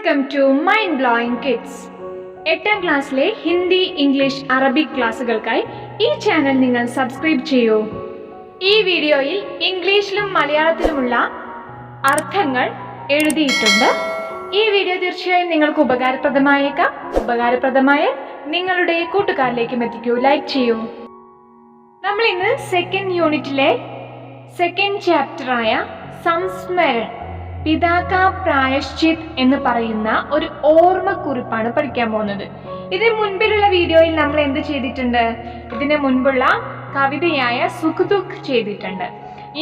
Welcome to mind blowing kids. 8ാം ക്ലാസ്സിലെ Hindi, English, Arabic ക്ലാസ്സുകൾക്കായി ഈ ചാനൽ നിങ്ങൾ സബ്സ്ക്രൈബ് ചെയ്യൂ. ഈ വീഡിയോയിൽ ഇംഗ്ലീഷിലും മലയാളത്തിലുമുള്ള അർത്ഥങ്ങൾ എഴുതിയിട്ടുണ്ട്. ഈ വീഡിയോ തീർച്ചയായും നിങ്ങൾക്ക് ഉപകാരപ്രദമായേക്കാം. ഉപകാരപ്രദമായ നിങ്ങളുടെ കൂട്ടുകാരിലേക്കും എത്തിക്കൂ. ലൈക്ക് ചെയ്യൂ. നമ്മൾ ഇന്ന് സെക്കൻഡ് യൂണിറ്റിലെ സെക്കൻഡ് ചാപ്റ്ററായ സംസ്മരൺ, പിതാ കാ പ്രായശ്ചിത് എന്ന് പറയുന്ന ഒരു ഓർമ്മക്കുറിപ്പാണ് പഠിക്കാൻ പോകുന്നത്. ഇതിന് മുൻപിലുള്ള വീഡിയോയിൽ നമ്മൾ എന്ത് ചെയ്തിട്ടുണ്ട്? ഇതിന് മുൻപുള്ള കവിതയായ സുഖ് ദുഃഖ് ചെയ്തിട്ടുണ്ട്.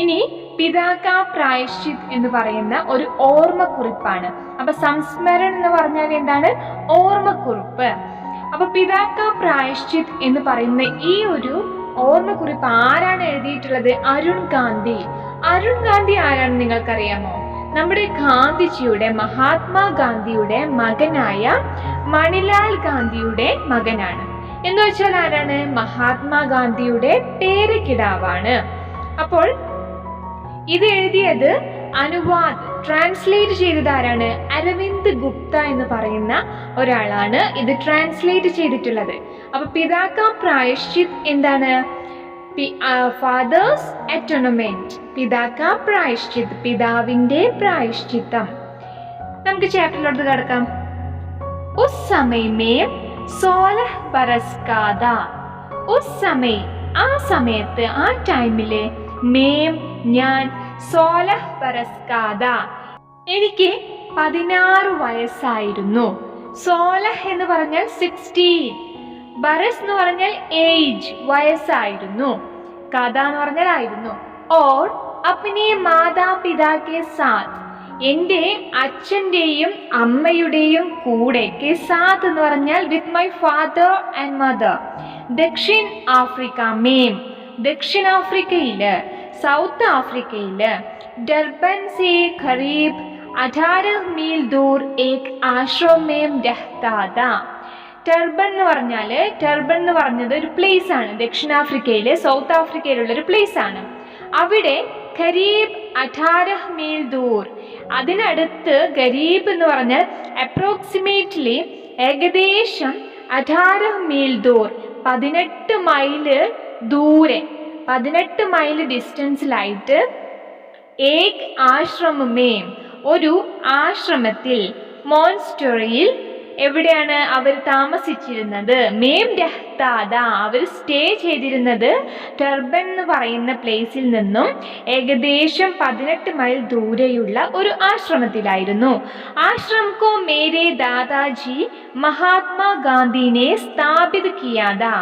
ഇനി പിതാ കാ പ്രായശ്ചിത് എന്ന് പറയുന്ന ഒരു ഓർമ്മക്കുറിപ്പാണ്. അപ്പൊ സംസ്മരൺ എന്ന് പറഞ്ഞാൽ എന്താണ്? ഓർമ്മക്കുറിപ്പ്. അപ്പൊ പിതാ കാ പ്രായശ്ചിത് എന്ന് പറയുന്ന ഈ ഒരു ഓർമ്മക്കുറിപ്പ് ആരാണ് എഴുതിയിട്ടുള്ളത്? അരുൺ ഗാന്ധി. അരുൺ ഗാന്ധി ആരാണ് നിങ്ങൾക്കറിയാമോ? നമ്മുടെ ഗാന്ധിജിയുടെ, മഹാത്മാഗാന്ധിയുടെ മകനായ മണിലാൽ ഗാന്ധിയുടെ മകനാണ്. എന്ന് വെച്ചാൽ ആരാണ്? മഹാത്മാഗാന്ധിയുടെ പേരക്കിടാവാണ്. അപ്പോൾ ഇത് എഴുതിയത്, അനുവാദ്, ട്രാൻസ്ലേറ്റ് ചെയ്തത് ആരാണ്? അരവിന്ദ് ഗുപ്ത എന്ന് പറയുന്ന ഒരാളാണ് ഇത് ട്രാൻസ്ലേറ്റ് ചെയ്തിട്ടുള്ളത്. അപ്പൊ പിതാ കാ പ്രായശ്ചിത് എന്താണ്? ഫാദേഴ്സ് അറ്റോണമെന്റ്. പിതാ കാ പ്രായശ്ചിത്, പിതാവിന്റെ പ്രായശ്ചിത്തം. നമുക്ക് ചാപ്റ്ററിലോട്ട് കടക്കാം. ഉസ് സമയ മേം 16 ബരസ് കാ ഥാ. ഉസ് സമയ, ആ സമയത്ത്, ആ ടൈമില്, മേം ഞാൻ, 16 ബരസ് കാ ഥാ, എനിക്ക് 16 വയസ്സായിരുന്നു. 16 എന്ന് പറഞ്ഞാൽ 16, ബരസ് എന്ന് പറഞ്ഞാൽ ഏജ്, വയസ്സായിരുന്നു, കഥ എന്ന് പറഞ്ഞാൽ ആയിരുന്നു. ഓർ അപ്നെ മാതാപിതാ കെ സാത്ത്, എൻ്റെ അച്ഛൻ്റെയും അമ്മയുടെയും കൂടെ, കെ സാത്ത് എന്ന് പറഞ്ഞാൽ with my father and mother, ദക്ഷിൺ ആഫ്രിക്ക മേം, ദക്ഷിണാഫ്രിക്കയില്, സൗത്ത് ആഫ്രിക്കയില്, ഡർബൻ സെ ഖരീബ് 18 മീൽ ദൂർ ഏക് ആശ്രമം മേം രഹ്താ ഥാ. ടർബൻ എന്ന് പറഞ്ഞത് ഒരു പ്ലേസ് ആണ്. ദക്ഷിണാഫ്രിക്കയിലെ, സൗത്ത് ആഫ്രിക്കയിലുള്ള ഒരു പ്ലേസ് ആണ്. അവിടെ ഖരീബ് 18 മീൽ ദൂർ, അതിനടുത്ത്, ഗരീബ് എന്ന് പറഞ്ഞാൽ അപ്രോക്സിമേറ്റ്ലി, ഏകദേശം 18 മീൽ ദൂർ, 18 മൈല് ദൂരെ, 18 മൈൽ ഡിസ്റ്റൻസിലായിട്ട്, ഏക് ആശ്രമമേം, ഒരു ആശ്രമത്തിൽ, മോൺസ്റ്ററിയിൽ, എവിടെയാണ് അവർ താമസിച്ചിരുന്നത്? മേം രഹ്താ ഥാ, അവർ സ്റ്റേ ചെയ്തിരുന്നത് ടർബൻ എന്ന് പറയുന്ന പ്ലേസിൽ നിന്നും ഏകദേശം 18 മൈൽ ദൂരെയുള്ള ഒരു ആശ്രമത്തിലായിരുന്നു. ആശ്രം കോ മേരെ ദാദാജി മഹാത്മാ ഗാന്ധിനെ സ്ഥാപിത് കിയാ ഥാ.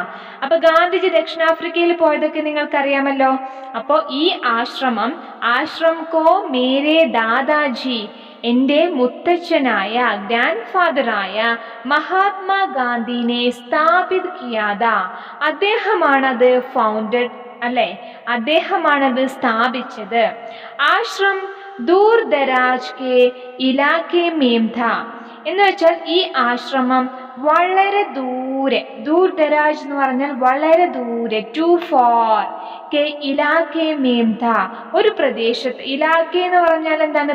അപ്പൊ ഗാന്ധിജി ദക്ഷിണാഫ്രിക്കയിൽ പോയതൊക്കെ നിങ്ങൾക്കറിയാമല്ലോ. അപ്പോൾ ഈ ആശ്രം കോ മേരെ ദാദാജി, എൻ്റെ മുത്തച്ഛനായ, ഗ്രാൻഡ് ഫാദറായ മഹാത്മാഗാന്ധിനെ സ്ഥാപിത് കിയാ ഥാ, അദ്ദേഹമാണത് ഫൗണ്ടഡ്, അല്ലെ, അദ്ദേഹമാണത് സ്ഥാപിച്ചത്. ആശ്രം ദൂർ ദരാജ് കെ ഇലാഖെ മേം ഥാ, എന്ന് വെച്ചാൽ ഈ ആശ്രമം വളരെ ദൂരെ, ദൂർ ദരാജ് എന്ന് പറഞ്ഞാൽ വളരെ ദൂരെ, ടു ഫാർ, കെ ഇലാഖെ മേം ഥാ, ഒരു പ്രദേശത്ത്, ഇലാഖെ എന്ന് പറഞ്ഞാൽ എന്താണ്?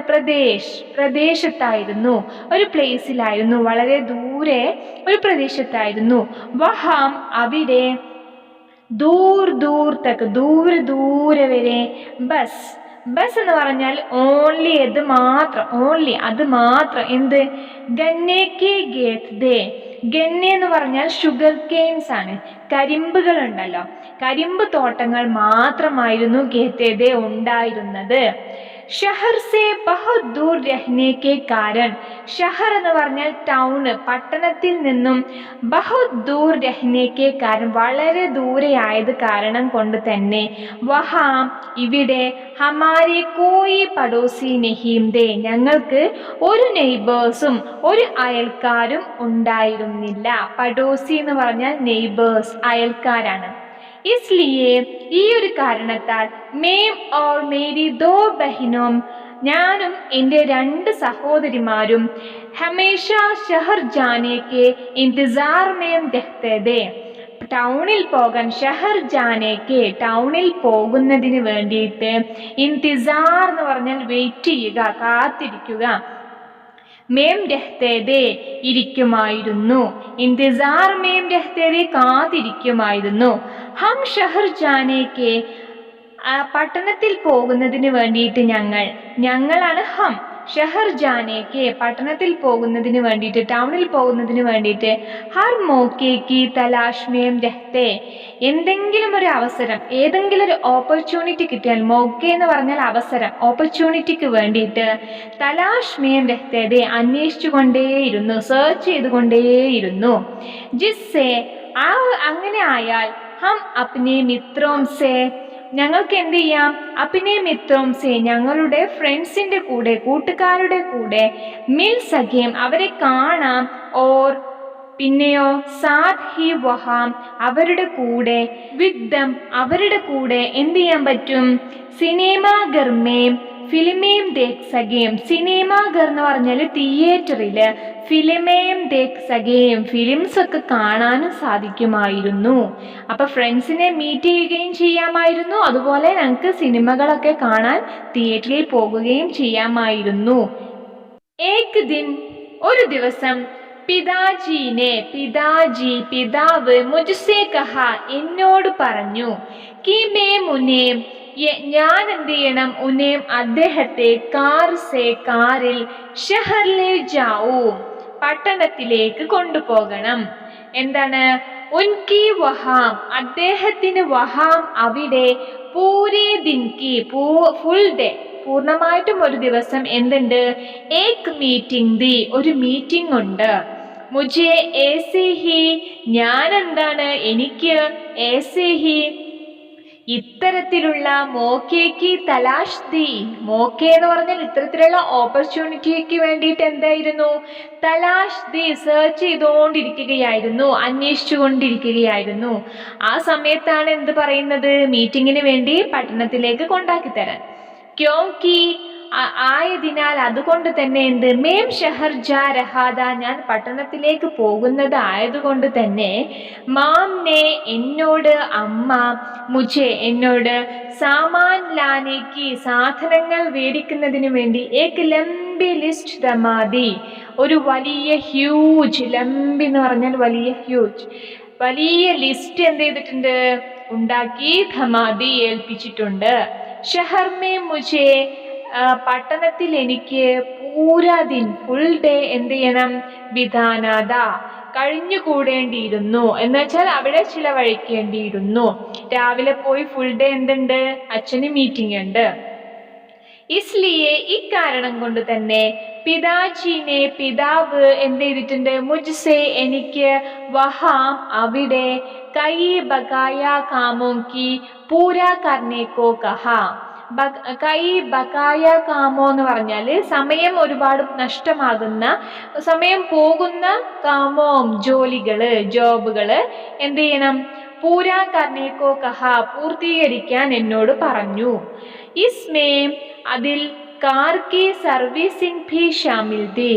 പ്രദേശത്തായിരുന്നു, ഒരു പ്ലേസിലായിരുന്നു, വളരെ ദൂരെ ഒരു പ്രദേശത്തായിരുന്നു. വഹാം, അവിടെ, ദൂർ ദൂർ തക്ക്, ദൂരെ വരെ, ബസ് എന്ന് പറഞ്ഞാൽ ഓൺലി, അത് മാത്രം, എന്ത്? ഗന്നേക്കെ ഗേത്ത് ദേ, ഗന്നെ എന്ന് പറഞ്ഞാൽ ഷുഗർ കെയിൻസ് ആണ്, കരിമ്പുകൾ ഉണ്ടല്ലോ, കരിമ്പ് തോട്ടങ്ങൾ മാത്രമായിരുന്നു ഗേത്തേദേ ഉണ്ടായിരുന്നത്. ഷഹർ സെ ബഹുത് ദൂർ രഹ്നെ കെ കാരൺ, ഷഹർ എന്ന് പറഞ്ഞാൽ ടൗണ്, പട്ടണത്തിൽ നിന്നും, ബഹുത് ദൂർ രഹ്നെ കെ കാരൺ, വളരെ ദൂരെ ആയത് കാരണം കൊണ്ട് തന്നെ, വഹാം, ഇവിടെ, ഹമാരെ കോയി പടോസി നഹീം ദേ, ഞങ്ങൾക്ക് ഒരു നെയ്ബേഴ്സും, ഒരു അയൽക്കാരും ഉണ്ടായിരുന്നില്ല. പടോസി എന്ന് പറഞ്ഞാൽ നെയ്ബേഴ്സ്, അയൽക്കാരാണ്. ഇസ്ലിയെ, ഈ ഒരു കാരണത്താൽ, മേം ഓർ മേരി ദോ ബഹിനോം, ഞാനും എൻ്റെ 2 സഹോദരിമാരും, ഹമേഷ ഷഹർ ജാനെ കെ ഇന്തിസാർ മേം രഹ്തേ ഥേ, ടൗണിൽ പോകാൻ, ഷഹർ ജാനേക്ക്, ടൗണിൽ പോകുന്നതിന് വേണ്ടിയിട്ട്, ഇന്തിസാർ എന്ന് പറഞ്ഞാൽ വെയിറ്റ് ചെയ്യുക, കാത്തിരിക്കുക, മേം രഹ്തേദേ ഇരിക്കുമായിരുന്നു. ഇന്തിസാർ മേം രഹ്തേദേ കാത്തിരിക്കുമായിരുന്നു. ഹം ഷഹർ ജാനേക്ക് പട്ടണത്തിൽ പോകുന്നതിന് വേണ്ടിയിട്ട് ഞങ്ങളാണ് ഹം. ഷഹർ ജാനേക്ക് പട്ടണത്തിൽ പോകുന്നതിന് വേണ്ടിയിട്ട്, ടൗണിൽ പോകുന്നതിന് വേണ്ടിയിട്ട്, ഹർ മോക്കേക്ക് തലാഷ് മേം രഹ്തേ എന്തെങ്കിലും ഒരു അവസരം, ഏതെങ്കിലും ഒരു ഓപ്പർച്യൂണിറ്റി കിട്ടിയാൽ, മോക്കെ എന്ന് പറഞ്ഞാൽ അവസരം, ഓപ്പർച്യൂണിറ്റിക്ക് വേണ്ടിയിട്ട് തലാഷ് മേം രഹ്തേ അന്വേഷിച്ചു കൊണ്ടേയിരുന്നു, സെർച്ച് ചെയ്തുകൊണ്ടേയിരുന്നു. ജിസ്സേ അങ്ങനെ ആയാൽ ഹം അപ്നെ മിത്രോം സേ ഞങ്ങൾക്ക് എന്ത് ചെയ്യാം, അപ്നെ മിത്രോം സേ ഞങ്ങളുടെ ഫ്രണ്ട്സിന്റെ കൂടെ, കൂട്ടുകാരുടെ കൂടെ, മിൽ സഖേം അവരെ കാണാം, ഓർ പിന്നെയോ സാത് ഹി വഹാം അവരുടെ കൂടെ, വിദ്ദം അവരുടെ കൂടെ എന്ത് ചെയ്യാൻ പറ്റും, സിനിമാഗർമേം ഫിലിമേം ദേഖ് സഖേം. സിനിമാഗർ എന്ന് പറഞ്ഞാൽ തിയേറ്ററില്, ഫിലിമേം ദേഖ് സഖേം ഫിലിംസ് ഒക്കെ കാണാനും സാധിക്കുമായിരുന്നു. അപ്പൊ ഫ്രണ്ട്സിനെ മീറ്റ് ചെയ്യുകയും ചെയ്യാമായിരുന്നു, അതുപോലെ ഞങ്ങൾക്ക് സിനിമകളൊക്കെ കാണാൻ തിയേറ്ററിൽ പോകുകയും ചെയ്യാമായിരുന്നു. ഏക് ദിൻ ഒരു ദിവസം, പിതാവ് മുജ്സേ കഹ എന്നോട് പറഞ്ഞു, കി മേ മുനേം ഞാൻ എന്ത് ചെയ്യണം, ഉനേം അദ്ദേഹത്തെ കാറിൽ ഷഹറിലെ ജാവൂം പട്ടണത്തിലേക്ക് കൊണ്ടുപോകണം. എന്താണ്, ഉൻകി വഹാം അദ്ദേഹത്തിന് വഹാം അവിടെ, പൂരേ ദിൻകി ഫുൾ ഡേ പൂർണ്ണമായിട്ടും ഒരു ദിവസം എന്തുണ്ട്, ഏക് മീറ്റിംഗ് ദി ഒരു മീറ്റിംഗ് ഉണ്ട്. മുझे ऐसे ही ഞാൻ എന്താണ് എനിക്ക്, ऐसे ही ഇത്തരത്തിലുള്ള, മോക്കേക്ക് തലാഷ് ദി മോക്കെ എന്ന് പറഞ്ഞാൽ ഇത്തരത്തിലുള്ള ഓപ്പർച്യൂണിറ്റിക്ക് വേണ്ടിയിട്ട് എന്തായിരുന്നു, തലാഷ് ദി സെർച്ച് ചെയ്തുകൊണ്ടിരിക്കുകയായിരുന്നു, അന്വേഷിച്ചു കൊണ്ടിരിക്കുകയായിരുന്നു. ആ സമയത്താണ് എന്ത് പറയുന്നത്, മീറ്റിങ്ങിന് വേണ്ടി പട്ടണത്തിലേക്ക് കൊണ്ടാക്കി തരാൻ. ക്യോങ്കി ആയതിനാൽ, അതുകൊണ്ട് തന്നെ എന്ത്, മേം ഷഹർ ജാ രഹാദ ഞാൻ പട്ടണത്തിലേക്ക് പോകുന്നത് ആയതുകൊണ്ട് തന്നെ, മാംനെ എന്നോട് അമ്മ, മുझे എന്നോട്, സാമാൻ ലാനേക്ക് സാധനങ്ങൾ മേടിക്കുന്നതിന് വേണ്ടി, ഏക് ലംബി ലിസ്റ്റ് ദമാദി ഒരു വലിയ ഹ്യൂജ്, ലംബി എന്ന് പറഞ്ഞാൽ വലിയ, ഹ്യൂജ് വലിയ ലിസ്റ്റ് എന്ത് ചെയ്തിട്ടുണ്ട്, ഉണ്ടാക്കി, ധമാദി ഏൽപ്പിച്ചിട്ടുണ്ട്. ഷഹർ മേ മുझे പട്ടണത്തിൽ എനിക്ക്, പൂരാ ദിൻ ഫുൾ ഡേ എന്ത് ചെയ്യണം, ബിതാനാദ കഴിഞ്ഞുകൂടേണ്ടിയിരുന്നു, എന്ന് വെച്ചാൽ അവിടെ ചിലവഴിക്കേണ്ടിയിരുന്നു. രാവിലെ പോയി ഫുൾ ഡേ എന്തുണ്ട്, അച്ഛന് മീറ്റിംഗ് ഉണ്ട്. ഇസ്ലിയെ ഇക്കാരണം കൊണ്ട് തന്നെ, പിതാവ് എന്ത് ചെയ്തിട്ടുണ്ട്, മുജ്സെ എനിക്ക്, വഹാം അവിടെ, കൈ ബകായ കാമോങ്കി പൂരാ കർണേക്കോ കഹാ. കൈ ബകായ കാമോ എന്ന് പറഞ്ഞാൽ സമയം ഒരുപാട് നഷ്ടമാകുന്ന, സമയം പോകുന്ന, കാമോം ജോബുകള് എന്ത് ചെയ്യണം, പൂരാ കർണേക്കോ കഹ പൂർത്തീകരിക്കാൻ എന്നോട് പറഞ്ഞു. ഇസ്മേ അതിൽ, car Ki servicing Bhi Shamil the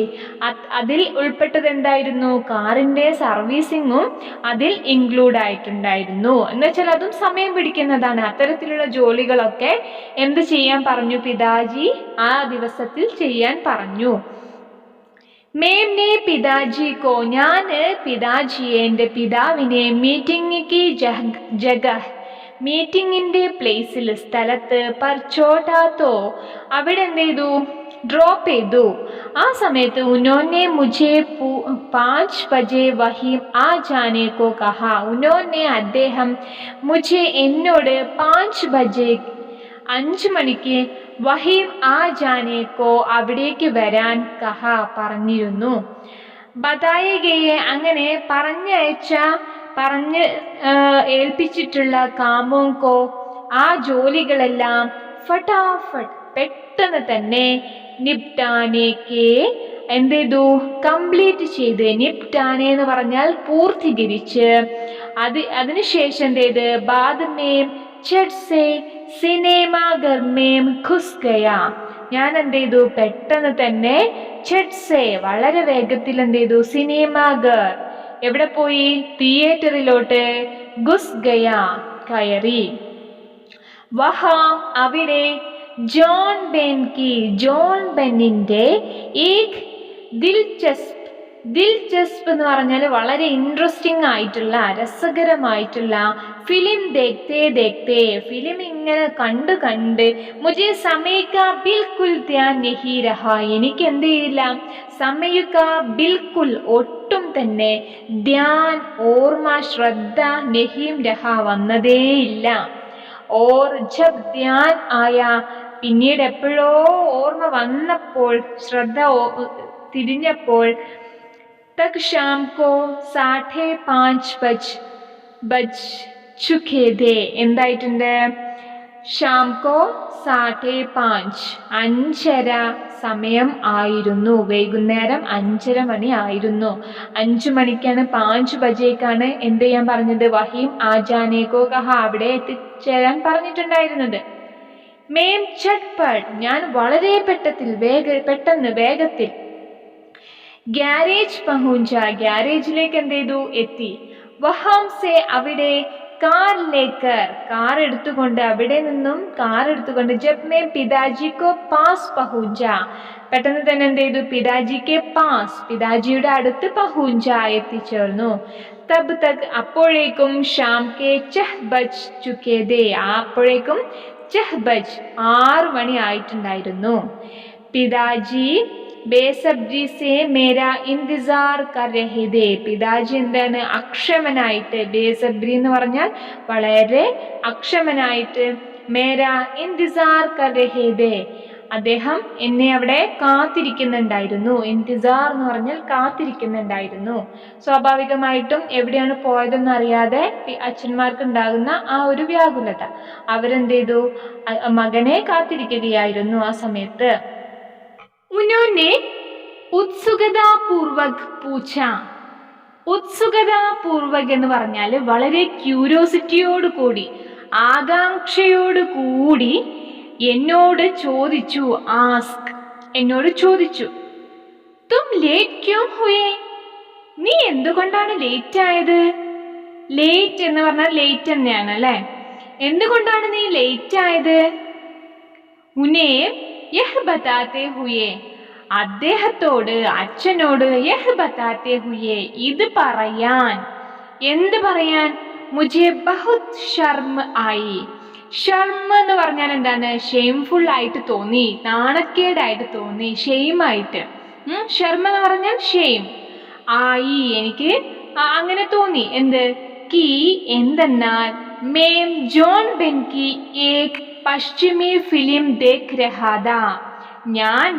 അതിൽ ഉൾപ്പെട്ടത് എന്തായിരുന്നു, കാറിന്റെ സർവീസിങ്ങും അതിൽ ഇൻക്ലൂഡ് ആയിട്ടുണ്ടായിരുന്നു. എന്ന് വെച്ചാൽ അതും സമയം പിടിക്കുന്നതാണ്. അത്തരത്തിലുള്ള ജോലികളൊക്കെ എന്ത് ചെയ്യാൻ പറഞ്ഞു, പിതാജി ആ ദിവസത്തിൽ ചെയ്യാൻ പറഞ്ഞു. മേംനെ പിതാജിക്കോ ഞാൻ പിതാജിയെ എൻ്റെ പിതാവിനെ മീറ്റിംഗ് ജഗഹ് മീറ്റിംഗിന്റെ പ്ലേസിൽ സ്ഥലത്ത് പർച്ചോട്ടാത്തോ അവിടെ എന്ത് ചെയ്തു, ഡ്രോപ്പ് ചെയ്തു. ആ സമയത്ത് ഉന്നോനെ മുझे 5 ബജെ വഹീം ആ ജാനെ കോ കഹാ ഉന്നോനെ അദ്ദേഹം മുझे എന്നോട് 5 ബജെ 5 മണിക്ക് വഹീം ആ ജാനേക്കോ അവിടേക്ക് വരാൻ കഹ പറഞ്ഞിരുന്നു. ബതായകയെ അങ്ങനെ പറഞ്ഞ് ഏൽപ്പിച്ചിട്ടുള്ള കാമോങ്കോ ആ ജോലികളെല്ലാം ഫട്ടാഫട്ട് പെട്ടെന്ന് തന്നെ നിപ്റ്റാനേക്ക് എന്ത് ചെയ്തു, കംപ്ലീറ്റ് ചെയ്ത്. നിപ്റ്റാനെ എന്ന് പറഞ്ഞാൽ പൂർത്തീകരിച്ച്. അതിനുശേഷം എന്ത് ചെയ്ത്, ബാദ്മേം ചട്സേ സിനിമാഘർ മേം ഘുസ് ഗയാ ഞാൻ എന്ത് ചെയ്തു, പെട്ടെന്ന് തന്നെ ചട്സേ വളരെ വേഗത്തിൽ എന്ത് ചെയ്തു, സിനിമാഘർ എവിടെ പോയി, തിയേറ്ററിലോട്ട്, ഘുസ് ഗയാ കയറി. വഹാ അവിടെ, ജോൺ ബെന്നിന്റെ ദിൽചസ്പ്. ദിൽചസ്പ് എന്ന് പറഞ്ഞാൽ വളരെ ഇൻട്രസ്റ്റിംഗ് ആയിട്ടുള്ള രസകരമായിട്ടുള്ള ഫിലിം ദേഖ്തേ ദേഖ്തേ, ഫിലിം ഇങ്ങനെ കണ്ട് കണ്ട് മുझे समय का बिल्कुल ध्यान नहीं रहा, എനിക്ക് എന്ത് ചെയ്യില്ല, समय का बिल्कुल ഒട്ടും തന്നെ, ധ്യാൻ ഓർമ്മ ശ്രദ്ധ, നഹീം രഹ വന്നതേയില്ല. ഓർ ജബ് ധ്യാൻ ആയ പിന്നീട് എപ്പോഴോ ഓർമ്മ വന്നപ്പോൾ, ശ്രദ്ധ തിരിഞ്ഞപ്പോൾ, തക് ഷാം കോ 5:30 ബജ് ചുക്കേ ഥേ, എന്തായിട്ടുണ്ട്, ഷാം കോ 5:30 5:30 സമയം ആയിരുന്നു, വൈകുന്നേരം 5:30 മണി ആയിരുന്നു. 5 മണിക്കാണ് 5 ബജേക്കാണ് എന്ത് ചെയ്യാൻ പറഞ്ഞത്, വഹീം ആജാനേക്കോ കഹ, അവിടെ എത്തിച്ചേരാൻ പറഞ്ഞിട്ടുണ്ടായിരുന്നത്. മേം ചട്പട്ട്, ഞാൻ വളരെ പെട്ടെന്ന് വേഗത്തിൽ, ഗ്യാരേജ് പഹുഞ്ച, ഗ്യാരേജിലേക്ക് എന്ത് ചെയ്തു, എത്തി. വഹാം സെ, അവിടെ, കാർ ലേക്കർ, കാർ എടുത്തുകൊണ്ട്, അവിടെ നിന്നും കാർ എടുത്തുകൊണ്ട്, ജബ് മേ പിതാജിക്കോ പാസ് പഹുഞ്ച, പെട്ടെന്ന് തന്നെ എന്ത് ചെയ്തു, പിതാജിക്ക് പാസ്, പിതാജിയുടെ അടുത്ത് പഹുഞ്ച എത്തിച്ചേർന്നു. തബ് തക്, അപ്പോഴേക്കും, ഷാം കെ 6 ബജ് ചുക്കേ ഥേ, അപ്പോഴേക്കും 6 ബജ് 6 മണി ആയിട്ടുണ്ടായിരുന്നു. പിതാജി ബേസബ്ജി സേ മേരാ ഇന്തിസാർ കർ രഹേ ഥേ, പിതാജി എന്താണ്, അക്ഷമനായിട്ട്, ബേസബ്രി എന്ന് പറഞ്ഞാൽ വളരെ അക്ഷമനായിട്ട്, മേരാ ഇന്തിസാർ കർ രഹേ ഥേ, അദ്ദേഹം എന്നെ അവിടെ കാത്തിരിക്കുന്നുണ്ടായിരുന്നു. ഇന്തിസാർ എന്ന് പറഞ്ഞാൽ കാത്തിരിക്കുന്നുണ്ടായിരുന്നു. സ്വാഭാവികമായിട്ടും എവിടെയാണ് പോയതെന്ന് അറിയാതെ അച്ഛന്മാർക്ക് ഉണ്ടാകുന്ന ആ ഒരു വ്യാകുലത, അവരെന്ത് ചെയ്തു, മകനെ കാത്തിരിക്കുകയായിരുന്നു ആ സമയത്ത്. ഉന്നോനെ ഉത്സുകതാപൂർവക് പൂച്ച, ഉത്സുകതാപൂർവക് എന്ന് പറഞ്ഞാൽ വളരെ ക്യൂരിയോസിറ്റിയോട് കൂടി, ആകാംക്ഷയോട് കൂടി എന്നോട് ചോദിച്ചു, ആസ്ക്, എന്നോട് ചോദിച്ചു. തും ലേറ്റ് ക്യോं ഹുയേ, നീ എന്തുകൊണ്ടാണ് ലേറ്റ് ആയത്. ലേറ്റ് എന്ന് പറഞ്ഞാൽ ലേറ്റ് തന്നെയാണ് അല്ലേ. എന്തുകൊണ്ടാണ് നീ ലേറ്റ് ആയത്. ഉനേ യഹ് ബതാത്തെ ഹുയേ, അദ്ദേഹത്തോട്, അച്ഛനോട്, യഹ് ബതാത്തെ ഹുയേ, ഇത് പറയാൻ. എന്ത് പറയാൻ. മുझे बहुत शर्म ആയി. ഷർമ എന്ന് പറഞ്ഞാൽ എന്താണ്, ഷെയിംഫുൾ ആയിട്ട് തോന്നി, നാണക്കേടായിട്ട് തോന്നി, ഷെയിമായിട്ട്. ഷർമ എന്ന് പറഞ്ഞാൽ ഷെയിം ആയി, എനിക്ക് അങ്ങനെ തോന്നി. എന്ത്, കി എന്തെന്നാൽ, മേം ജോൺ ബെൻ കി ഏക് പശ്ചിമി ഫിലിം ദേഖ് രഹാ താ, ഞാൻ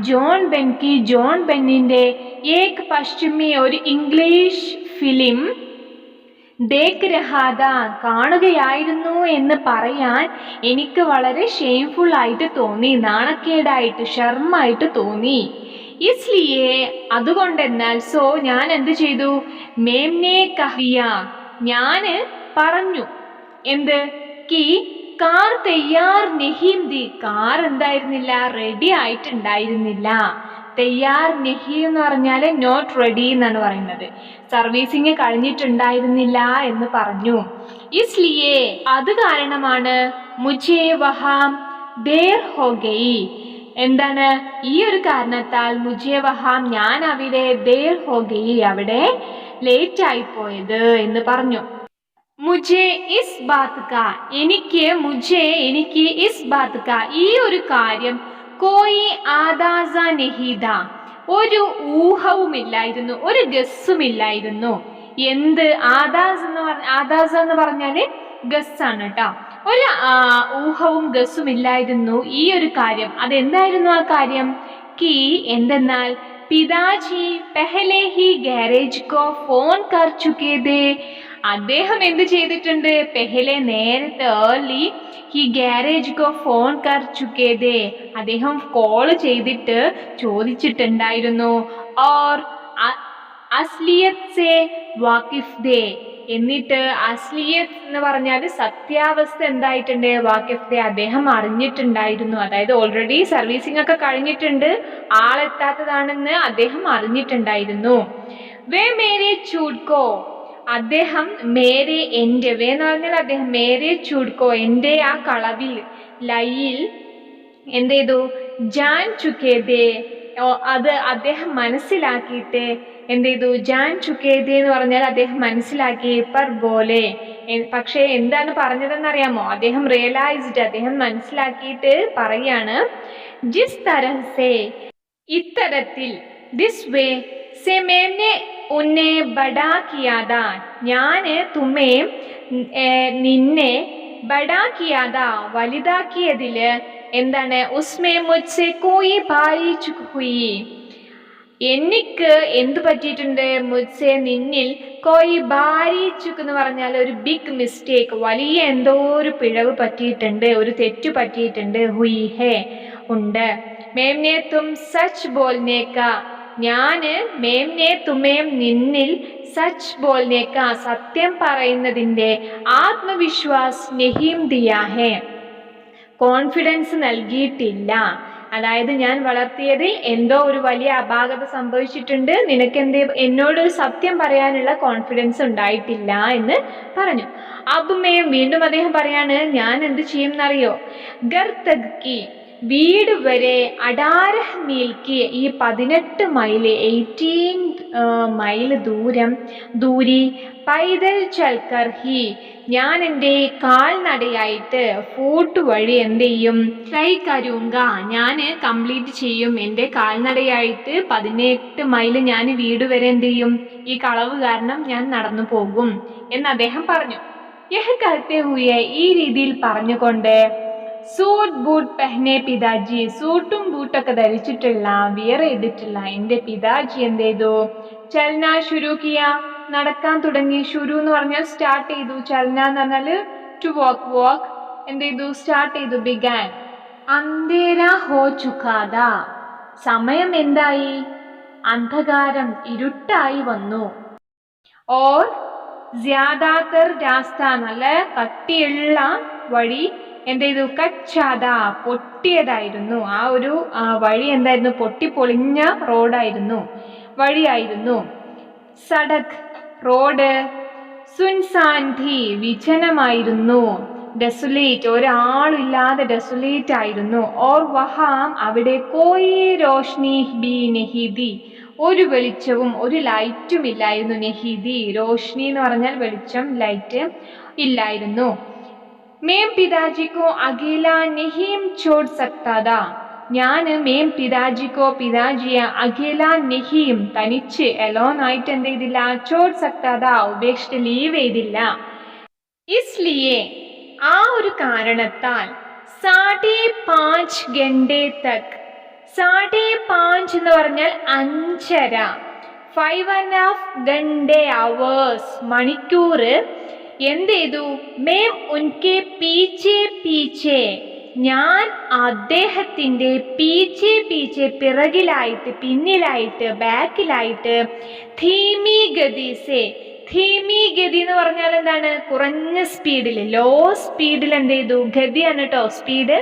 ജോൺ ബെൻ കി, ജോൺ ബെന്നിന്റെ, ഏക് പശ്ചിമി ഒരു ഇംഗ്ലീഷ് ഫിലിം, ദേഖ് രഹാ താ കാണുകയായിരുന്നു എന്ന് പറയാൻ എനിക്ക് വളരെ ഷെയിംഫുൾ ആയിട്ട് തോന്നി, നാണക്കേടായിട്ട്, ഷർമായിട്ട് തോന്നി. ഇസ്ലിയേ അതുകൊണ്ടെന്നാൽ, സോ ഞാൻ എന്ത് ചെയ്തു, മേംനെ കഹിയ ഞാന് പറഞ്ഞു, എന്ത്, കി കാർ തയ്യാർ നഹീം തി, കാർ എന്തായിരുന്നില്ല, റെഡി ആയിട്ടുണ്ടായിരുന്നില്ല. തയ്യാർ നഹി എന്ന് പറഞ്ഞാൽ നോട്ട് റെഡി എന്നാണ് പറയുന്നത്, സർവീസിങ് കഴിഞ്ഞിട്ടുണ്ടായിരുന്നില്ല എന്ന് പറഞ്ഞു. ഇസ്ലിയേ അത് കാരണമാണ്, മുझे വഹാം ദേർ ഹോ ഗയി, എന്താണ്, ഈ ഒരു കാരണത്താൽ, മുझे വഹാം ഞാൻ അവിടെ, ദേർ ഹോ ഗയി അവിടെ ലേറ്റ് ആയിപ്പോയത് എന്ന് പറഞ്ഞു. മുझे ഇസ് ബാത് കാ, എനിക്ക് ഇസ് ബാത് കാ ഈ ഒരു കാര്യം, കോയി ആദാസ നഹീദ ഒരു ഊഹവുമില്ലായിരുന്നു, ഒരു ഗസ്സുമില്ലായിരുന്നു. എന്ത്, ആദാസ എന്ന് പറഞ്ഞാല് ഗസ്സാണ് കേട്ടോ. ഒരു ഊഹവും ഗസ്സും ഇല്ലായിരുന്നു ഈ ഒരു കാര്യം. അതെന്തായിരുന്നു ആ കാര്യം. കി എന്തെന്നാൽ, പിതാജി പെഹലെ ഹി ഗാരേജ് കോ ഫോൺ കർ ചുക്കേ ഥേ, അദ്ദേഹം എന്ത് ചെയ്തിട്ടുണ്ട്, പെഹലെ നേരത്തെ, early, he garage co phone കർ ചുക്കേ ഥേ അദ്ദേഹം കോൾ ചെയ്തിട്ട് ചോദിച്ചിട്ടുണ്ടായിരുന്നു. ഓർ അസ്ലിയത് സേ വാക്കിഫ് ഥേ, എന്നിട്ട് അസ്ലിയത്ത് എന്ന് പറഞ്ഞാൽ സത്യാവസ്ഥ എന്തായിട്ടുണ്ട്, വാക്കിഫ് ഥേ അദ്ദേഹം അറിഞ്ഞിട്ടുണ്ടായിരുന്നു. അതായത് ഓൾറെഡി സർവീസിംഗ് ഒക്കെ കഴിഞ്ഞിട്ടുണ്ട്, ആളെത്താത്തതാണെന്ന് അദ്ദേഹം അറിഞ്ഞിട്ടുണ്ടായിരുന്നു. വേ മേരെ ചൂട്കോ, അദ്ദേഹം മേരെ എൻ്റെ, വേ എന്ന് പറഞ്ഞാൽ അദ്ദേഹം, മേരെ ചൂട്കോ എൻ്റെ ആ കളവിൽ, ലയിൽ എന്ത് ചെയ്തു, ജാൻ ചുക്കേ ഥേ അത് അദ്ദേഹം മനസ്സിലാക്കിയിട്ട് എന്ത് ചെയ്തു, ജാൻ ചുക്കേതി എന്ന് പറഞ്ഞാൽ അദ്ദേഹം മനസ്സിലാക്കി, പർ ബോലെ. പക്ഷേ എന്താണ് പറഞ്ഞതെന്നറിയാമോ? അദ്ദേഹം റിയലൈസ്ഡ്, അദ്ദേഹം മനസ്സിലാക്കിയിട്ട് പറയാണ്, ജിസ് തരഹ് ഇത്തരത്തിൽ, ദിസ് വേ സെ മേംനെ ഉന്നെ ബഡാ കിയാദാ, ഞാന് തുമ്മേ നിന്നെ ബഡാ കിയാദാ വലുതാക്കിയതില് എന്താണ്, ഉസ്മേ മുജ്സെ കോയി ഭാരി ചുക് ഹുയി, എനിക്ക് എന്ത് പറ്റിയിട്ടുണ്ട്, മുജ്സെ നിന്നിൽ, കോയി ഭാരി ചുക്ക് എന്ന് പറഞ്ഞാൽ ഒരു ബിഗ് മിസ്റ്റേക്ക്, വലിയ എന്തോ ഒരു പിഴവ് പറ്റിയിട്ടുണ്ട്, ഒരു തെറ്റു പറ്റിയിട്ടുണ്ട്, ഹുയി ഹേ ഉണ്ട്, മേംനെ തും സച്ച് ബോൽനേക്ക, ഞാന് മേംനെ തുമേം നിന്നിൽ, സച്ച് ബോൽനേക്ക സത്യം പറയുന്നതിൻ്റെ, ആത്മവിശ്വാസ് നെഹീം ദിയാ ഹേ കോൺഫിഡൻസ് നൽകിയിട്ടില്ല. അതായത് ഞാൻ വളർത്തിയതിൽ എന്തോ ഒരു വലിയ അപാകത സംഭവിച്ചിട്ടുണ്ട്, നിനക്ക് എന്നോടൊരു സത്യം പറയാനുള്ള കോൺഫിഡൻസ് ഉണ്ടായിട്ടില്ല എന്ന് പറഞ്ഞു. അബുമേം വീണ്ടും അദ്ദേഹം പറയാണ്, ഞാൻ എന്ത് ചെയ്യും എന്നറിയോ, ഗർ തക് കി വീട് വരെ, അഡാരഹ് മീൽക്ക് ഈ 18 മൈൽ 18 മൈൽ ദൂരി, പൈതൽ ചൽക്കർ ഹി ഞാൻ എൻ്റെ കാൽനടയായിട്ട്, ഫൂട്ട് വഴി എന്ത് ചെയ്യും, കൈ കരൂങ്ക ഞാൻ കംപ്ലീറ്റ് ചെയ്യും, എൻ്റെ കാൽനടയായിട്ട് 18 മൈൽ ഞാൻ വീട് വരെ എന്ത് ചെയ്യും, ഈ കളവ് കാരണം ഞാൻ നടന്നു പോകും എന്ന് അദ്ദേഹം പറഞ്ഞു. യഹ് കഹത്തെ ഹുയെ ഈ രീതിയിൽ പറഞ്ഞുകൊണ്ട്, സൂട്ട് ബൂട്ട് പെഹ്നെ പിതാജി, സൂട്ടും ബൂട്ടൊക്കെ ധരിച്ചിട്ടുള്ള, വിയർ ചെയ്തിട്ടുള്ള എൻ്റെ പിതാജി എന്ത് ചെയ്തു, ചലന ശുരു കിയ നടക്കാൻ തുടങ്ങി. ശുരു എന്ന് പറഞ്ഞാൽ സ്റ്റാർട്ട് ചെയ്തു, ചലന എന്ന് പറഞ്ഞാൽ ടു വാക്ക് എന്ത് ചെയ്തു, സ്റ്റാർട്ട് ചെയ്തു, ബിഗാൻ. അന്ധേര ഹോ ചുക്കാത സമയം എന്തായി, അന്ധകാരം ഇരുട്ടായി വന്നു. ഓർ ജ്യാദാതർ രാസ്ത നല്ല കട്ടിയുള്ള വഴി എന്ത് ചെയ്തു, കച്ചാത പൊട്ടിയതായിരുന്നു, ആ ഒരു വഴി എന്തായിരുന്നു, പൊട്ടിപ്പൊളിഞ്ഞ റോഡായിരുന്നു, വഴിയായിരുന്നു. സഡക് റോഡ്, സുൻസാൻ ധി വിജനമായിരുന്നു, ഡെസുലേറ്റ് ഒരാളില്ലാതെ ഡെസുലേറ്റ് ആയിരുന്നു. ഓർ വഹാം അവിടെ, കോയി രോഷ്നി ബി നെഹിദി ഒരു വെളിച്ചവും ഒരു ലൈറ്റും ഇല്ലായിരുന്നു. നെഹിദി രോഷ്നി എന്ന് പറഞ്ഞാൽ വെളിച്ചം, ലൈറ്റ് ഇല്ലായിരുന്നു. മേം പിതാജിക്കോ അകേല നെഹീം ചോട് സക്താദാ ഞാൻ മേം പിതാജിക്കോ പിതാജിയെ അകേല നെഹീം തനിച്ച് എലോൺ ആയിട്ട് എന്ത് ചെയ്തില്ല, ചോട് സക്താദാ ഉപേക്ഷിച്ച് ലീവ് ചെയ്തില്ല. ഇസ്ലിയെ ആ ഒരു കാരണത്താൽ, 5:30 ഗണ്ടേ തക് 5:30 എന്ന് പറഞ്ഞാൽ 5:30, 5.5 ഗണ്ടേ അവേഴ്സ് മണിക്കൂർ എന്ത് ചെയ്തു, മേം ഉൻകെ പീച്ചെ പീച്ചെ ഞാൻ അദ്ദേഹത്തിൻ്റെ പീച്ചെ പിറകിലായിട്ട്, പിന്നിലായിട്ട്, ബാക്കിലായിട്ട്, ധീമി ഗതിസെ ധീമി ഗതി എന്ന് പറഞ്ഞാൽ എന്താണ്, കുറഞ്ഞ സ്പീഡിൽ, ലോ സ്പീഡിൽ എന്ത് ചെയ്തു, ഗതിയാണ് കേട്ടോ സ്പീഡ്,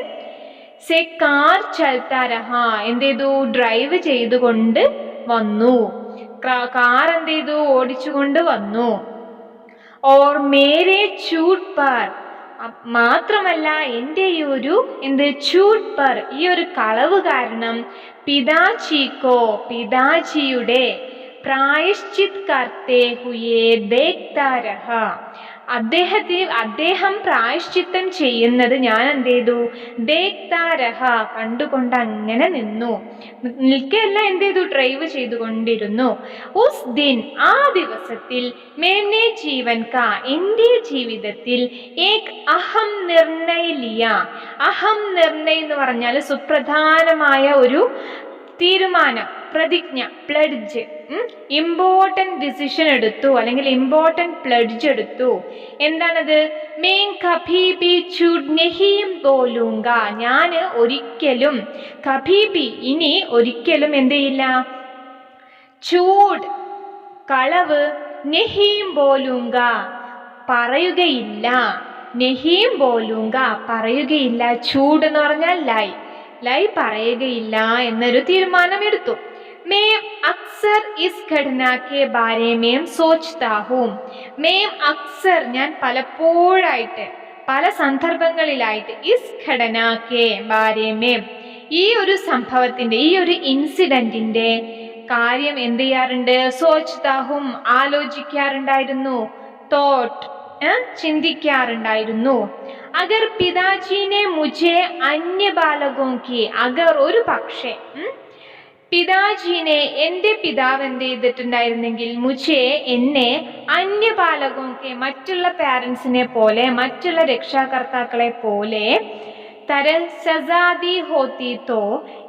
സെ കാർ ചൽത്താ രഹാ എന്ത് ചെയ്തു, ഡ്രൈവ് ചെയ്തുകൊണ്ട് വന്നു, കാർ എന്ത് ചെയ്തു, ഓടിച്ചുകൊണ്ട് വന്നു. ഓർ മേരെ ചൂട്ട് പർ മാത്രമല്ല എൻ്റെ ഈ ഒരു എന്ത് ചൂട്ട് പർ ഈ ഒരു കളവ് കാരണം, പിതാജിക്കോ പിതാജിയുടെ പ്രായശ്ചിത് കർത്തേ ഹുയേ ദേഖ്താ രഹാ അദ്ദേഹം പ്രായശ്ചിത്തം ചെയ്യുന്നത് ഞാൻ എന്ത് ചെയ്തു, ദേഖ്താ രഹാ കണ്ടുകൊണ്ട് അങ്ങനെ നിന്നു, നിൽക്കല്ല എന്ത് ചെയ്തു, ഡ്രൈവ് ചെയ്തുകൊണ്ടിരുന്നു. ഉസ് ദിൻ ആ ദിവസത്തിൽ, മേംനെ ജീവൻ കാ എൻ്റെ ജീവിതത്തിൽ, ഏക് അഹം നിർണയ ലിയ അഹം നിർണയം എന്ന് പറഞ്ഞാൽ സുപ്രധാനമായ ഒരു തീരുമാനം, പ്രതിജ്ഞ, പ്ലഡ്ജ്, ഇമ്പോർട്ടൻറ്റ് ഡിസിഷൻ എടുത്തു, അല്ലെങ്കിൽ ഇമ്പോർട്ടൻറ്റ് പ്ലഡ്ജ് എടുത്തു. എന്താണത്, മേം കഭി ബി ചൂട് നെഹീം ബോലൂങ്ക ഞാൻ ഒരിക്കലും, കഭി ബി ഇനി ഒരിക്കലും എന്ത് ചെയ്യില്ല, ചൂട് കളവ്, നെഹീം ബോലൂങ്ക പറയുകയില്ല, നെഹീം ബോലൂങ്ക പറയുകയില്ല, ചൂട് എന്ന് പറഞ്ഞാൽ ലൈ പറയുകയില്ല എന്നൊരു തീരുമാനമെടുത്തു. മേം അക്സർ ഇസ് ഘടന കെ ബാരെ മേം സോച്ച്താ ഹൂം മേം അക്സർ ഞാൻ പലപ്പോഴായിട്ട്, പല സന്ദർഭങ്ങളിലായിട്ട്, ഇസ് ഘടന കെ ബാരെ മേം ഈ ഒരു സംഭവത്തിന്റെ, ഈ ഒരു ഇൻസിഡന്റിന്റെ കാര്യം എന്ത് ചെയ്യാറുണ്ട്? സോച്താഹും, ആലോചിക്കാറുണ്ടായിരുന്നു. തോട്ട്, ചിന്തിക്കാറുണ്ടായിരുന്നു. അഗർ പിതാജീനെ മുझे അന്യ ബാലകോं की, അഗർ ഒരു പക്ഷേ, പിതാജീനെ എൻ്റെ പിതാവ് എന്ത് ചെയ്തിട്ടുണ്ടായിരുന്നെങ്കിൽ, മുझे എന്നെ, അന്യ ബാലകോं के മറ്റുള്ള പാരൻസിനെ പോലെ, മറ്റുള്ള രക്ഷാകർത്താക്കളെ പോലെ, തരൽ സസാദി ഹോത്തി തോ,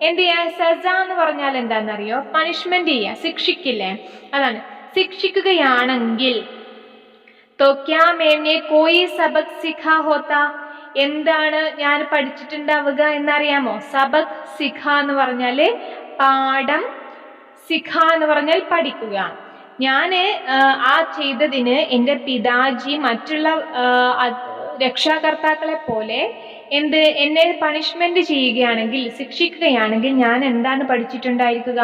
എന്ത് ചെയ്യാ? സസ എന്ന് പറഞ്ഞാൽ എന്താണെന്നറിയോ? പണിഷ്മെന്റ് ചെയ്യുക, ശിക്ഷിക്കില്ലേ, അതാണ്. ശിക്ഷിക്കുകയാണെങ്കിൽ तो क्या मैंने कोई सबक सीखा होता, എന്താണ് ഞാൻ പഠിച്ചിട്ടുണ്ടാവുക എന്നറിയാമോ? സബക് സിഖ എന്ന് പറഞ്ഞാല് പാഠം, സിഖ എന്ന് പറഞ്ഞാൽ പഠിക്കുക. ഞാന് ആ ചെയ്തതിന് എൻ്റെ പിതാജി മറ്റുള്ള രക്ഷാകർത്താക്കളെ പോലെ എന്നെ പണിഷ്മെന്റ് ചെയ്യുകയാണെങ്കിൽ, ശിക്ഷിക്കുകയാണെങ്കിൽ ഞാൻ എന്താണ് പഠിച്ചിട്ടുണ്ടായിരിക്കുക?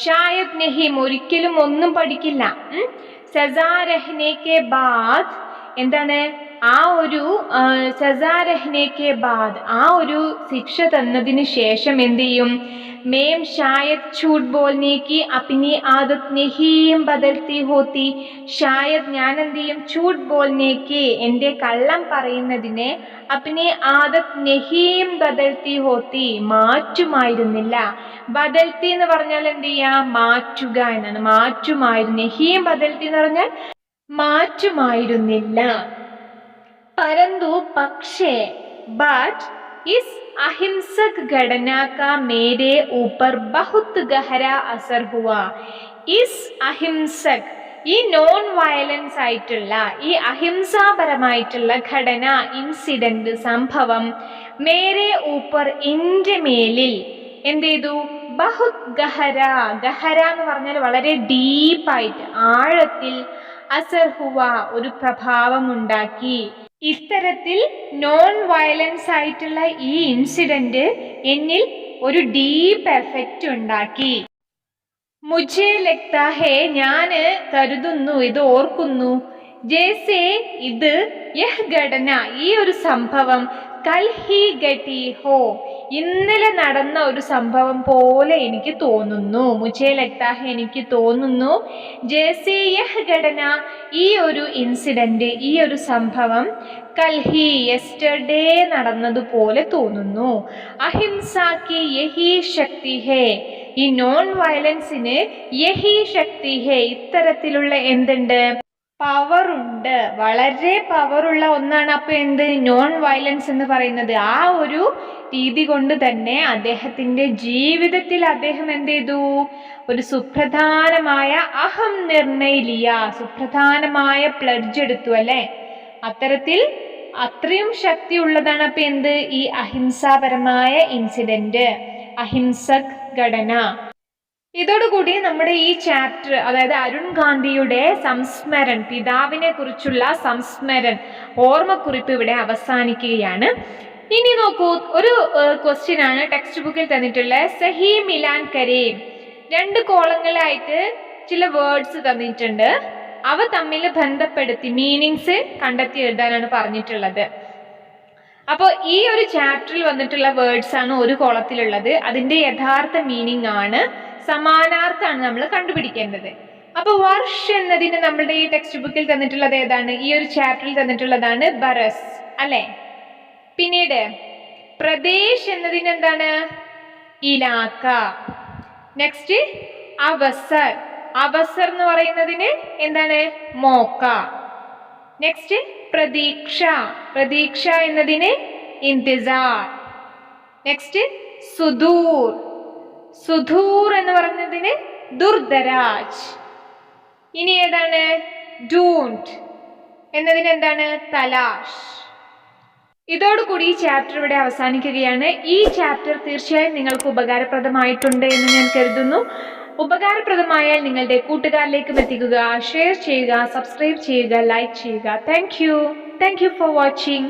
ഷായദ് നഹീം, ഒരിക്കലും ഒന്നും പഠിക്കില്ല. സസാ രഹ്നെ കെ ബാദ്, എന്താണ് ആ ഒരു സസാ രഹ്നെ കെ ബാദ്, ആ ഒരു ശിക്ഷ തന്നതിന് ശേഷം എന്ത് ചെയ്യും? മേം ഷായദ് ഛൂട്ട് ബോൽനെ കി അപ്നി ആദത് നഹീം ബദൽത്തി ഹോത്തി, ഷായദ് ഞാൻ എന്ത് ചെയ്യും? ഛൂട്ട് ബോൽനെ കി, എൻ്റെ കള്ളം പറയുന്നതിനെ, അപ്നി ആദത് നഹീം ബദൽത്തി ഹോത്തി, മാറ്റുമായിരുന്നില്ല. ബദൽത്തി എന്ന് പറഞ്ഞാൽ എന്ത് ചെയ്യാ? മാറ്റുക എന്നാണ്. മാറ്റുമായിരുന്നു. നഹീം ബദൽത്തി എന്ന് പറഞ്ഞാൽ മാറ്റുമായിരുന്നില്ല. परंतु പക്ഷേ, ബട്ട് इस अहिंसक घटना का मेरे ऊपर बहुत गहरा असर हुआ. इस अहिंसक, ഈ നോൺ വയലൻസ് ആയിട്ടുള്ള, ഈ അഹിംസാപരമായിട്ടുള്ള ഘടന, ഇൻസിഡന്റ്, സംഭവം, മേരെ ഊപ്പർ, എൻ്റെ മേലിൽ എന്ത് ചെയ്തു? ബഹുത് ഗഹര, ഗഹര എന്ന് പറഞ്ഞാൽ വളരെ ഡീപ്പായിട്ട്, ആഴത്തിൽ, അസർ ഹുവ, ഒരു പ്രഭാവം ഉണ്ടാക്കി. ഇത്തരത്തിൽ നോൺ വയലൻസ് ആയിട്ടുള്ള ഈ ഇൻസിഡന്റ് എന്നിൽ ഒരു ഡീപ്പ് എഫക്റ്റ് ഉണ്ടാക്കി. മുझे लगता है, ഞാൻ കരുതുന്നു, ഇത് ഓർക്കുന്നു, ജैसे ഇത്, യഹ് ഘടന, ഈ ഒരു സംഭവം, കൽ ഹി ഘട്ടി ഹോ, ഇന്നലെ നടന്ന ഒരു സംഭവം പോലെ എനിക്ക് തോന്നുന്നു. മുझे लगता है, എനിക്ക് തോന്നുന്നു, ജैसे യഹ് ഘടന, ഈ ഒരു ഇൻസിഡന്റ്, ഈ ഒരു സംഭവം, കൽഹി, യെസ്റ്റർഡേ നടന്നതുപോലെ തോന്നുന്നു. അഹിംസാക്ക് യഹി ശക്തി ഹേ, ഈ നോൺ വയലൻസിന് യഹി ശക്തി ഹേ, ഇത്തരത്തിലുള്ള എന്തുണ്ട്? പവറുണ്ട്, വളരെ പവറുള്ള ഒന്നാണ്. അപ്പൊ എന്ത്? നോൺ വയലൻസ് എന്ന് പറയുന്നത്. ആ ഒരു രീതി കൊണ്ട് തന്നെ അദ്ദേഹത്തിന്റെ ജീവിതത്തിൽ അദ്ദേഹം എന്ത് ചെയ്തു? ഒരു സുപ്രധാനമായ അഹം നിർണയിലിയ, സുപ്രധാനമായ പ്ലഡ്ജ് എടുത്തു, അല്ലെ? അത്തരത്തിൽ അത്രയും ശക്തി ഉള്ളതാണ് അപ്പൊ എന്ത്? ഈ അഹിംസാപരമായ ഇൻസിഡന്റ്, അഹിംസക് ഘടന. ഇതോടുകൂടി നമ്മുടെ ഈ ചാപ്റ്റർ, അതായത് അരുൺ ഗാന്ധിയുടെ സംസ്മരൺ, പിതാവിനെ കുറിച്ചുള്ള സംസ്മരൺ, ഓർമ്മക്കുറിപ്പ് ഇവിടെ അവസാനിക്കുകയാണ്. ഇനി നോക്കൂ, ഒരു ക്വസ്റ്റ്യൻ ആണ് ടെക്സ്റ്റ് ബുക്കിൽ തന്നിട്ടുള്ള. സഹി മിലാൻ കരീം, 2 കോളങ്ങളായിട്ട് ചില വേർഡ്സ് തന്നിട്ടുണ്ട്. അവ തമ്മിൽ ബന്ധപ്പെടുത്തി മീനിങ്സ് കണ്ടെത്തി എഴുതാനാണ് പറഞ്ഞിട്ടുള്ളത്. അപ്പോൾ ഈ ഒരു ചാപ്റ്ററിൽ വന്നിട്ടുള്ള വേർഡ്സ് ആണ് ഒരു കോളത്തിലുള്ളത്. അതിന്റെ യഥാർത്ഥ മീനിങ് ആണ്, സമാനാർത്ഥമാണ് നമ്മൾ കണ്ടുപിടിക്കേണ്ടത്. അപ്പൊ വർഷ് എന്നതിന് നമ്മളുടെ ഈ ടെക്സ്റ്റ് ബുക്കിൽ തന്നിട്ടുള്ളത് ഏതാണ്? ഈ ഒരു ചാപ്റ്ററിൽ തന്നിട്ടുള്ളതാണ് ബറസ്, അല്ലെ? പിന്നീട് പ്രദേശ് എന്നതിന് എന്താണ്? ഇലാക്ക. നെക്സ്റ്റ് അവസർ, അവസർ എന്ന് പറയുന്നതിന് എന്താണ്? മോക്ക. നെക്സ്റ്റ് പ്രതീക്ഷ, പ്രതീക്ഷ എന്നതിന് ഇന്തിസാർ. നെക്സ്റ്റ് സുദൂർ, സുദൂർ എന്ന് പറയുന്നതിന് ദുർദരാജ്. ഇനി ഏതാണ്? ഡൂണ്ട് എന്നതിന് എന്താണ്? തലാഷ്. ഇതോടുകൂടി ഈ ചാപ്റ്റർ ഇവിടെ അവസാനിക്കുകയാണ്. ഈ ചാപ്റ്റർ തീർച്ചയായും നിങ്ങൾക്ക് ഉപകാരപ്രദമായിട്ടുണ്ട് എന്ന് ഞാൻ കരുതുന്നു. ഉപകാരപ്രദമായാൽ നിങ്ങളുടെ കൂട്ടുകാരിലേക്കും എത്തിക്കുക, ഷെയർ ചെയ്യുക, സബ്സ്ക്രൈബ് ചെയ്യുക, ലൈക്ക് ചെയ്യുക. Thank you for watching.